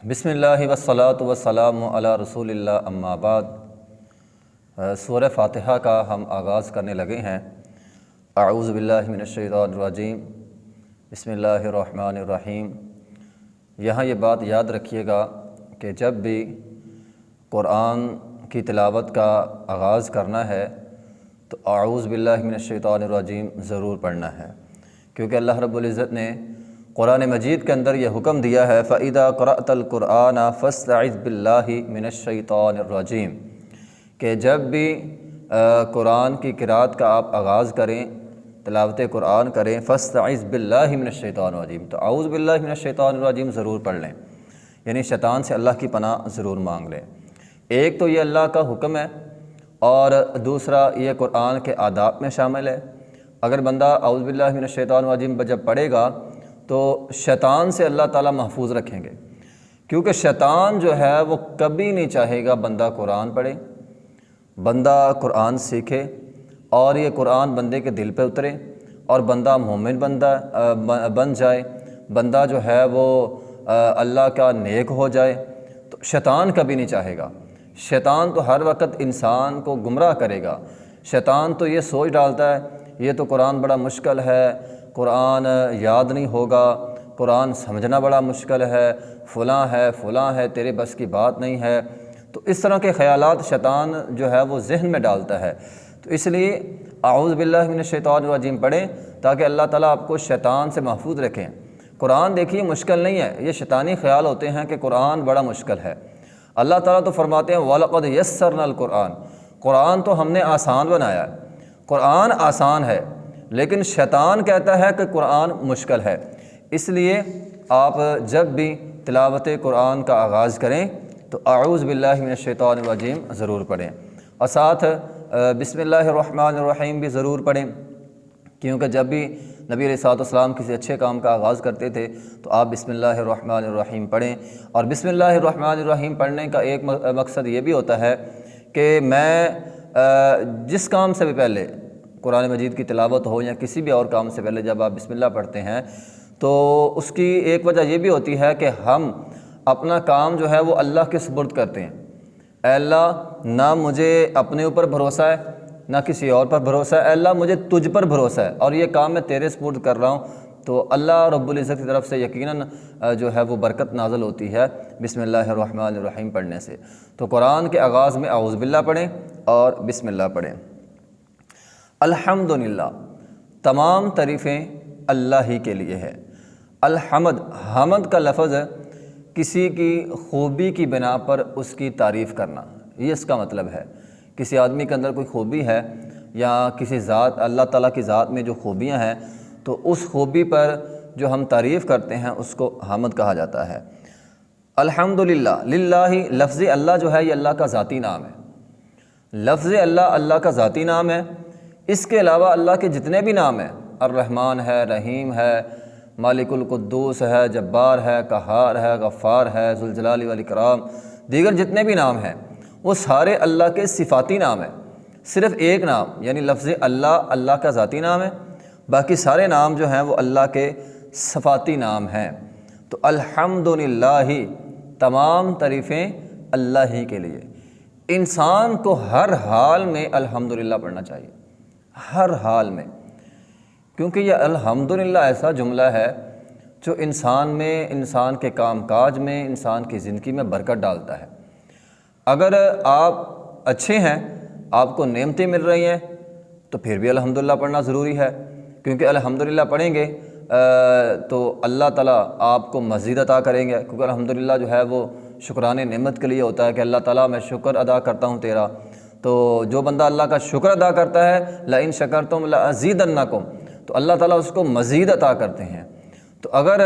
بسم اللہ والصلاۃ والسلام علی رسول اللہ اما بعد۔ سورہ فاتحہ کا ہم آغاز کرنے لگے ہیں۔ اعوذ باللہ من الشیطان الرجیم، بسم اللہ الرحمن الرحیم۔ یہاں یہ بات یاد رکھیے گا کہ جب بھی قرآن کی تلاوت کا آغاز کرنا ہے تو اعوذ باللہ من الشیطان الرجیم ضرور پڑھنا ہے، کیونکہ اللہ رب العزت نے قرآن مجید کے اندر یہ حکم دیا ہے فَإِذَا قَرَأْتَ الْقُرْآنَ فَاسْتَعِذْ بِاللَّهِ مِنَ الشَّيْطَانِ الرَّجِيمِ، کہ جب بھی قرآن کی قرأت کا آپ آغاز کریں، تلاوت قرآن کریں، فَاسْتَعِذْ بِاللَّهِ مِنَ الشَّيْطَانِ الرَّجِيمِ، تو اعوذ باللہ من الشیطان الرجیم ضرور پڑھ لیں، یعنی شیطان سے اللہ کی پناہ ضرور مانگ لیں۔ ایک تو یہ اللہ کا حکم ہے، اور دوسرا یہ قرآن کے آداب میں شامل ہے۔ اگر بندہ اعوذ باللہ من الشیطان الرجیم جب پڑھے گا تو شیطان سے اللہ تعالیٰ محفوظ رکھیں گے، کیونکہ شیطان جو ہے وہ کبھی نہیں چاہے گا بندہ قرآن پڑھے، بندہ قرآن سیکھے اور یہ قرآن بندے کے دل پہ اترے اور بندہ مومن بن جائے، بندہ جو ہے وہ اللہ کا نیک ہو جائے، تو شیطان کبھی نہیں چاہے گا۔ شیطان تو ہر وقت انسان کو گمراہ کرے گا۔ شیطان تو یہ سوچ ڈالتا ہے یہ تو قرآن بڑا مشکل ہے، قرآن یاد نہیں ہوگا، قرآن سمجھنا بڑا مشکل ہے، فلاں ہے، تیرے بس کی بات نہیں ہے۔ تو اس طرح کے خیالات شیطان جو ہے وہ ذہن میں ڈالتا ہے، تو اس لیے اعوذ باللہ من الشیطان الرجیم پڑھیں تاکہ اللہ تعالیٰ آپ کو شیطان سے محفوظ رکھیں۔ قرآن دیکھیے مشکل نہیں ہے، یہ شیطانی خیال ہوتے ہیں کہ قرآن بڑا مشکل ہے۔ اللہ تعالیٰ تو فرماتے ہیں وَلَقَدْ يَسَّرْنَا الْقُرْآنَ، قرآن تو ہم نے آسان بنایا ہے۔ قرآن آسان ہے، لیکن شیطان کہتا ہے کہ قرآن مشکل ہے۔ اس لیے آپ جب بھی تلاوت قرآن کا آغاز کریں تو اعوذ باللہ من الشیطان الرجیم ضرور پڑھیں، اور ساتھ بسم اللہ الرحمن الرحیم بھی ضرور پڑھیں، کیونکہ جب بھی نبی علیہ الصلوۃ والسلام کسی اچھے کام کا آغاز کرتے تھے تو آپ بسم اللہ الرحمن الرحیم پڑھیں۔ اور بسم اللہ الرحمن الرحیم پڑھنے کا ایک مقصد یہ بھی ہوتا ہے کہ میں جس کام سے بھی پہلے، قرآن مجید کی تلاوت ہو یا کسی بھی اور کام سے پہلے جب آپ بسم اللہ پڑھتے ہیں تو اس کی ایک وجہ یہ بھی ہوتی ہے کہ ہم اپنا کام جو ہے وہ اللہ کے سپرد کرتے ہیں۔ اے اللہ، نہ مجھے اپنے اوپر بھروسہ ہے نہ کسی اور پر بھروسہ ہے، اے اللہ مجھے تجھ پر بھروسہ ہے اور یہ کام میں تیرے سپرد کر رہا ہوں، تو اللہ رب العزت کی طرف سے یقیناً جو ہے وہ برکت نازل ہوتی ہے بسم اللہ الرحمن الرحیم پڑھنے سے۔ تو قرآن کے آغاز میں اعوذ باللہ پڑھیں اور بسم اللہ پڑھیں۔ الحمدللہ، تمام تعریفیں اللہ ہی کے لیے ہے۔ الحمد، حمد کا لفظ ہے کسی کی خوبی کی بنا پر اس کی تعریف کرنا، یہ اس کا مطلب ہے۔ کسی آدمی کے اندر کوئی خوبی ہے یا کسی ذات، اللہ تعالیٰ کی ذات میں جو خوبیاں ہیں، تو اس خوبی پر جو ہم تعریف کرتے ہیں اس کو حمد کہا جاتا ہے۔ الحمدللہ، للہ، لفظ اللہ جو ہے یہ اللہ کا ذاتی نام ہے۔ لفظ اللہ اللہ کا ذاتی نام ہے۔ اس کے علاوہ اللہ کے جتنے بھی نام ہیں، الرحمن ہے، رحیم ہے، مالک القدوس ہے، جبار ہے، قہار ہے، غفار ہے، ذوالجلال والاکرام، دیگر جتنے بھی نام ہیں وہ سارے اللہ کے صفاتی نام ہیں۔ صرف ایک نام یعنی لفظ اللہ اللہ کا ذاتی نام ہے، باقی سارے نام جو ہیں وہ اللہ کے صفاتی نام ہیں۔ تو الحمدللہ، تمام تعریفیں اللہ ہی کے لیے۔ انسان کو ہر حال میں الحمدللہ پڑھنا چاہیے، ہر حال میں، کیونکہ یہ الحمدللہ ایسا جملہ ہے جو انسان میں، انسان کے کام کاج میں، انسان کی زندگی میں برکت ڈالتا ہے۔ اگر آپ اچھے ہیں، آپ کو نعمتیں مل رہی ہیں، تو پھر بھی الحمدللہ پڑھنا ضروری ہے، کیونکہ الحمدللہ پڑھیں گے تو اللہ تعالیٰ آپ کو مزید عطا کریں گے، کیونکہ الحمدللہ جو ہے وہ شکران نعمت کے لیے ہوتا ہے کہ اللہ تعالیٰ میں شکر ادا کرتا ہوں تیرا۔ تو جو بندہ اللہ کا شکر ادا کرتا ہے لَإِن شَكَرْتُمْ لَأَزِيدَنَّكُمْ، تو اللہ تعالیٰ اس کو مزید عطا کرتے ہیں۔ تو اگر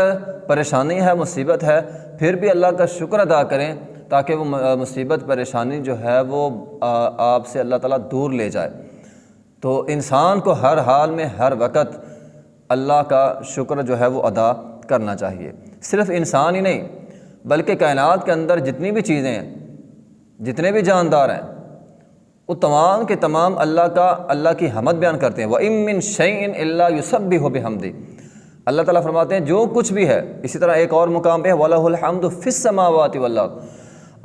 پریشانی ہے، مصیبت ہے، پھر بھی اللہ کا شکر ادا کریں تاکہ وہ مصیبت پریشانی جو ہے وہ آپ سے اللہ تعالیٰ دور لے جائے۔ تو انسان کو ہر حال میں، ہر وقت اللہ کا شکر جو ہے وہ ادا کرنا چاہیے۔ صرف انسان ہی نہیں بلکہ کائنات کے اندر جتنی بھی چیزیں ہیں، جتنے بھی جاندار ہیں، وہ تمام کے تمام اللہ کی حمد بیان کرتے ہیں۔ وَإِن مِّن شَيْءٍ إِلَّا يُسَبِّحُ بِحَمْدِهِ، اللہ تعالیٰ فرماتے ہیں جو کچھ بھی ہے. اسی طرح ایک اور مقام پہ وَلَهُ الْحَمْدُ فِي السَّمَاوَاتِ وَالْأَرْضِ،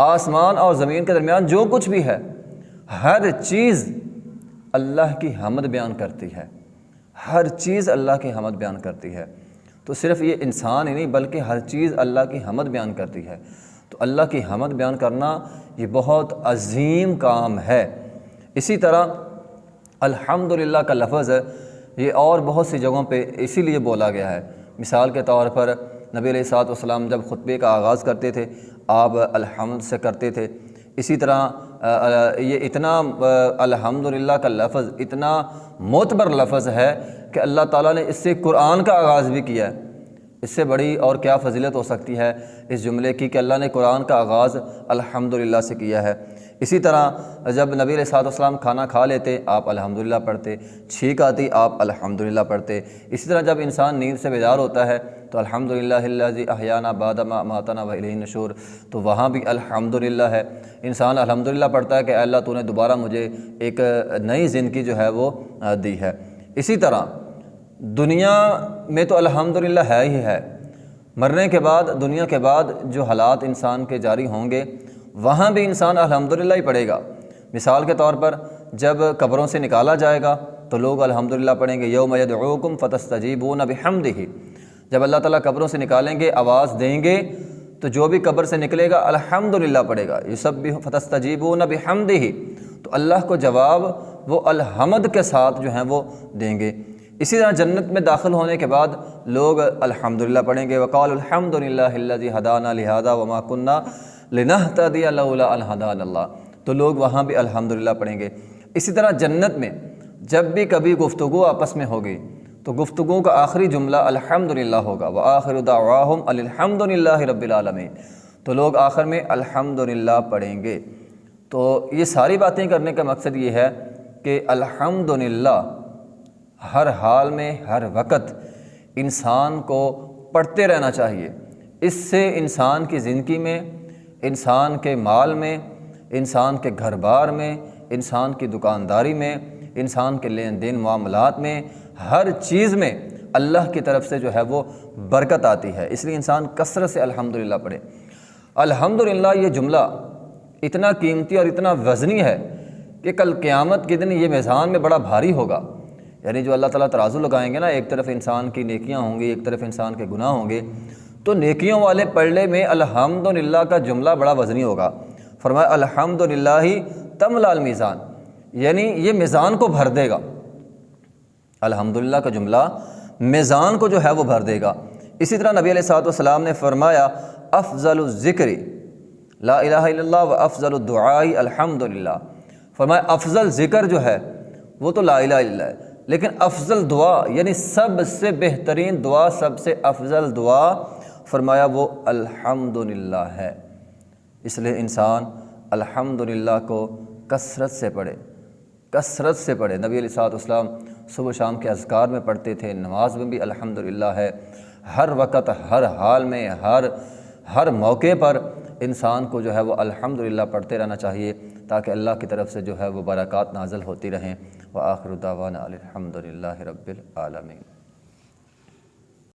آسمان اور زمین کے درمیان جو کچھ بھی ہے ہر چیز اللہ کی حمد بیان کرتی ہے، ہر چیز اللہ کی حمد بیان کرتی ہے. تو صرف یہ انسان ہی نہیں بلکہ ہر چیز اللہ کی حمد بیان کرتی ہے. تو اللہ کی حمد بیان کرنا یہ بہت عظیم کام ہے. اسی طرح الحمدللہ کا لفظ یہ اور بہت سی جگہوں پہ اسی لیے بولا گیا ہے. مثال کے طور پر نبی علیہ الصلوۃ والسلام جب خطبے کا آغاز کرتے تھے آپ الحمد سے کرتے تھے. اسی طرح یہ اتنا الحمدللہ کا لفظ اتنا معتبر لفظ ہے کہ اللہ تعالیٰ نے اس سے قرآن کا آغاز بھی کیا ہے. اس سے بڑی اور کیا فضیلت ہو سکتی ہے اس جملے کی کہ اللہ نے قرآن کا آغاز الحمدللہ سے کیا ہے. اسی طرح جب نبی علیہ الصلوۃ والسلام کھانا کھا لیتے آپ الحمدللہ پڑھتے، چھینک آتی آپ الحمدللہ پڑھتے. اسی طرح جب انسان نیند سے بیدار ہوتا ہے تو الحمدللہ الذی احیانا بعد ما اماتنا والیہ النشور، تو وہاں بھی الحمدللہ ہے. انسان الحمدللہ پڑھتا ہے کہ اے اللہ تو نے دوبارہ مجھے ایک نئی زندگی جو ہے وہ دی ہے. اسی طرح دنیا میں تو الحمدللہ ہے ہی ہے، مرنے کے بعد دنیا کے بعد جو حالات انسان کے جاری ہوں گے وہاں بھی انسان الحمدللہ ہی پڑھے گا. مثال کے طور پر جب قبروں سے نکالا جائے گا تو لوگ الحمدللہ پڑھیں گے. یوم یدعوکم فتستجیبون بحمدہ، جب اللہ تعالیٰ قبروں سے نکالیں گے آواز دیں گے تو جو بھی قبر سے نکلے گا الحمدللہ پڑھے گا. یسبح فتستجیبون بحمدہ، تو اللہ کو جواب وہ الحمد کے ساتھ جو ہیں وہ دیں گے. اسی طرح جنت میں داخل ہونے کے بعد لوگ الحمدللہ پڑھیں گے. وقالوا الحمدللہ الذی ہدانا لہذا وما کنا لنہتدی لولا ان ہدانا اللہ، تو لوگ وہاں بھی الحمدللہ پڑھیں گے. اسی طرح جنت میں جب بھی کبھی گفتگو آپس میں ہوگی تو گفتگو کا آخری جملہ الحمدللہ ہوگا. وآخر دعواہم ان الحمدللہ رب العالمین، تو لوگ آخر میں الحمدللہ پڑھیں گے. تو یہ ساری باتیں کرنے کا مقصد یہ ہے کہ الحمدللہ ہر حال میں ہر وقت انسان کو پڑھتے رہنا چاہیے. اس سے انسان کی زندگی میں، انسان کے مال میں، انسان کے گھر بار میں، انسان کی دکانداری میں، انسان کے لین دین معاملات میں، ہر چیز میں اللہ کی طرف سے جو ہے وہ برکت آتی ہے. اس لیے انسان کثرت سے الحمدللہ پڑھے. الحمدللہ یہ جملہ اتنا قیمتی اور اتنا وزنی ہے کہ کل قیامت کے دن یہ میزان میں بڑا بھاری ہوگا. یعنی جو اللہ تعالیٰ ترازو لگائیں گے نا، ایک طرف انسان کی نیکیاں ہوں گی ایک طرف انسان کے گناہ ہوں گے، تو نیکیوں والے پلڑے میں الحمدللہ کا جملہ بڑا وزنی ہوگا. فرمایا الحمدللہ تملا المیزان، یعنی یہ میزان کو بھر دے گا. الحمدللہ کا جملہ میزان کو جو ہے وہ بھر دے گا. اسی طرح نبی علیہ الصلوۃ والسلام نے فرمایا افضل الذکر لا الہ الا اللہ و افضل الدعاء الحمدللہ. فرمایا افضل ذکر جو ہے وہ تو لا الہ الا اللہ ہے، لیکن افضل دعا یعنی سب سے بہترین دعا، سب سے افضل دعا فرمایا وہ الحمدللہ ہے. اس لیے انسان الحمدللہ کو کثرت سے پڑھے، کثرت سے پڑھے. نبی علیہ الصلوۃ والسلام صبح شام کے اذکار میں پڑھتے تھے، نماز میں بھی الحمدللہ ہے. ہر وقت ہر حال میں ہر موقع پر انسان کو جو ہے وہ الحمدللہ پڑھتے رہنا چاہیے تاکہ اللہ کی طرف سے جو ہے وہ برکات نازل ہوتی رہیں. وآخر دعوانا الحمدللہ رب العالمین.